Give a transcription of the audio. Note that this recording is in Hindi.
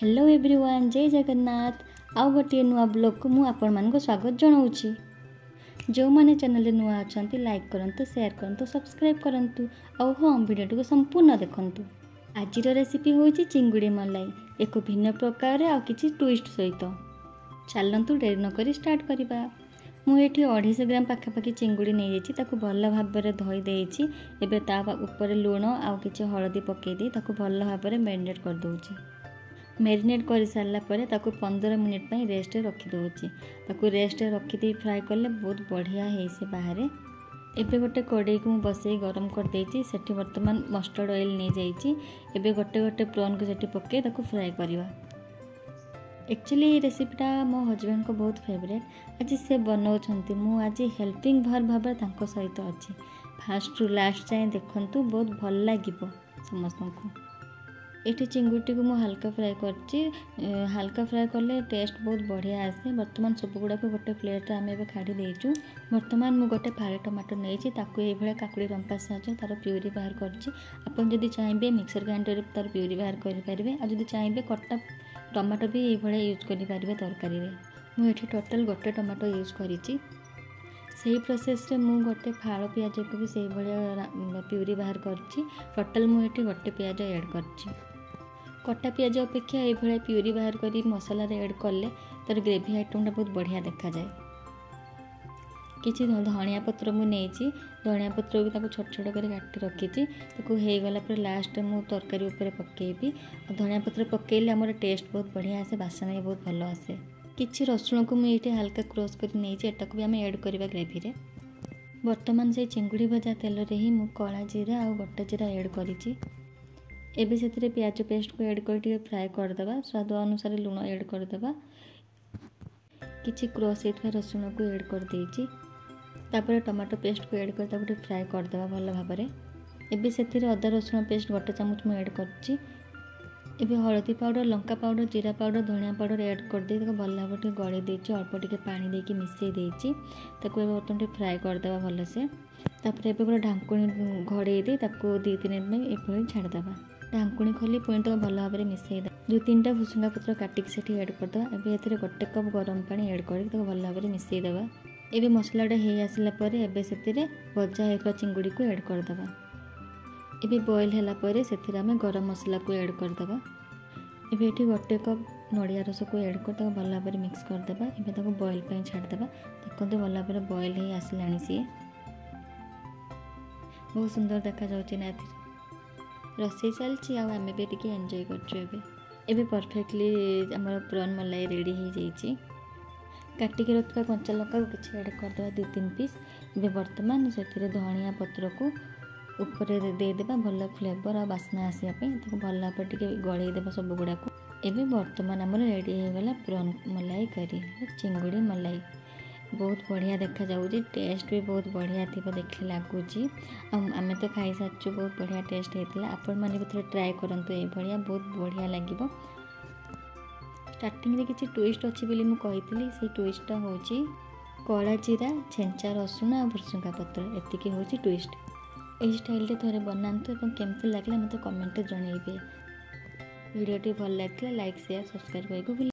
हेलो एवरीवन, जय जगन्नाथ। आउ गोटे नुआ ब्लॉग को मु आपण मानको स्वागत जनाऊँगी। जो मैंने चैनल नुआ अच्छा लाइक करंतु, शेयर करंतु, सब्सक्राइब करंतु और हाँ वीडियो को संपूर्ण देखंतु। आज रेसिपी होची चिंगुड़ी मलाई, एक भिन्न प्रकार आ किछि ट्विस्ट सहित। चलंतु डेरी न करी स्टार्ट करबा। मुझे 250 ग्राम पाखापाखि चिंगुड़ी नहीं जाइए, ताकू भल भाव में धोई देइछि। एबे ता ऊपर लुण आ किछि हळदी पकेई दे ताकू भल भाव में मैरिनेट कर दोछि। मैरिनेट कर सारा पर 15 मिनिट पर रेस्ट रखी दूची। ताकू रेस्ट रखी फ्राए कले बहुत बढ़िया है से बाहर। एबे गोटे कड़ाई को बसई गरम कर देइछि। सेठी वर्तमान मस्टर्ड ऑयल नहीं जाइछि। एबे गोटे गोटे प्रॉन को सेठी पके ताकू फ्राए करवा। एक्चुअली ये रेसिपीटा मो हजबैंड को बहुत फेवरेट। आज से बनाउछंती, मु आज हेल्पिंग भार भाव तांको सहित अछि। फास्ट टू लास्ट जाए देखंतु, बहुत भल लागिबो समस्त को। ये चिंगुटी को मुझे हल्का फ्राए कर हल्का फ्राए कले टेस्ट बहुत बढ़िया आसे। बर्तमान सब गुड़ाक गोटे प्लेट आम ए काढ़ी देचु। बर्तमान मुझे गोटे फाड़े टमाटो नहीं ये काकुड़ी रंपा साहाଯ୍य तार प्यूरी बाहर कर। चाहिए मिक्सर ग्राइंडर तार प्यूरी बाहर करेंगे। आदि चाहिए कटा टमाटो भी ये यूज करेंगे तरकारी। मुझे टोटाल गोटे टमाटो यूज करी। से प्रोसेस रे मु गोटे फाड़ पियाज को भी से प्यूरी बाहर करछि। टोटाल मुझे गोटे पियाज ऐड करछि। कटा पियाज अपेक्षा ये प्यूरी बाहर करी मसला ऐड कले तार ग्रेवी आइटमटा बहुत बढ़िया देखा जाए। किछि धनिया पत्र मु नेछि, धनिया पत्र भी ताको छोट छोट कर काटी रखी। ताको हे गला पर लास्ट मु तरकारी ऊपर पकेबी। धनिया पत्र पकेले हमर टेस्ट बहुत बढ़िया आसे, बासना भी बहुत भल आसे। किछि रसुण को मुझे हल्का क्रॉस कर नहीं, एटा को भी आम ऐड करवा ग्रेवी रे। वर्तमान से चिंगुड़ी भजा तेल रे ही मु कला जीरा और गोटा जीरा ऐड करिछि। एबे से प्याज पेस्ट को ऐड कर फ्राए करदे। स्वाद अनुसार लुण ऐड करदे। किछि क्रॉस होता रसुण को ऐड कर देइछि। तापर टमाटो पेस्ट को ऐड कर फ्राए करदे भल भाव में। एबे से अदा रसुण पेस्ट गोटे चामच मुझे ऐड करछि। एबे हळदी पाउडर, लंका पाउडर, जीरा पाउडर, धनिया पाउडर ऐड कर दे भल भाव गड़े देछि। अल्प टिके पानी देके मिसई देछि। ताको बर्तन फ्राए करदे भल से। तापर एबे गोटे ढांकुणी घड़े दे ताको 2-3 मिनट में छाड़दे। ढांकुणी खोली पुणी तो भल भाव में मिसई दे। 2-3टा भुसुंगा पत्र काटिक से ऐड करदे। एबे एथिरे गोटे कप गरम पानी ऐड कर भल भाव में मिसई देबा। एबे मसलाटा हो आसला पर एबे से भजा होता चिंगुड़ी को ऐड करदे। एबे बॉयल होला पर से आम गरम मसला को ऐड करदे। एबे एठी गोटे कप नड़िया रस को ऐड कर भल भाव में मिक्स करदे। एबे ताको बॉयल पे छाड़दे। देखते भल भाव में बॉयल हो आसलानी सी बहुत सुंदर देखा जाउछि ना। रोसई चलछि आम भी टिके एंजॉय कर। परफेक्टली आम प्रॉन मलाई रेडी हो जाइए। काटिक रखा कंचा लंका को किसी ऐड करदे 2-3 पीस। ए बर्तमान से धनिया पत्र को ऊपर देदेबा भल फ्लेवर और बास्ना आसापी। भल भाव टिके गलैदेबा सब गुड़ाक। एबे बर्तमान आम रेडी हो गला प्रॉन मलाई करी, चिंगुड़ी मलाई। बहुत बढ़िया देखा जाउछि। टेस्ट भी बहुत बढ़िया थी देखले लगुच। आम तो खाई सारी, बहुत बढ़िया टेस्ट होता। आपण मैंने भी थोड़ा ट्राए करंतु, ये बढ़िया बहुत बढ़िया लगे। स्टार्टिंग रे किछि ट्विस्ट अच्छी बोली मु कहितली। से ट्विस्टटा होछि कला जीरा, छेंचा रसुण और भुसुंगा पत्र, एतिकी होछि ट्विस्ट। एही स्टाइल रे थोड़े बनातु और केमती लागला मते कमेंट जनइबे। वीडियोटी भल लागला लाइक शेयर सब्सक्राइब करबो।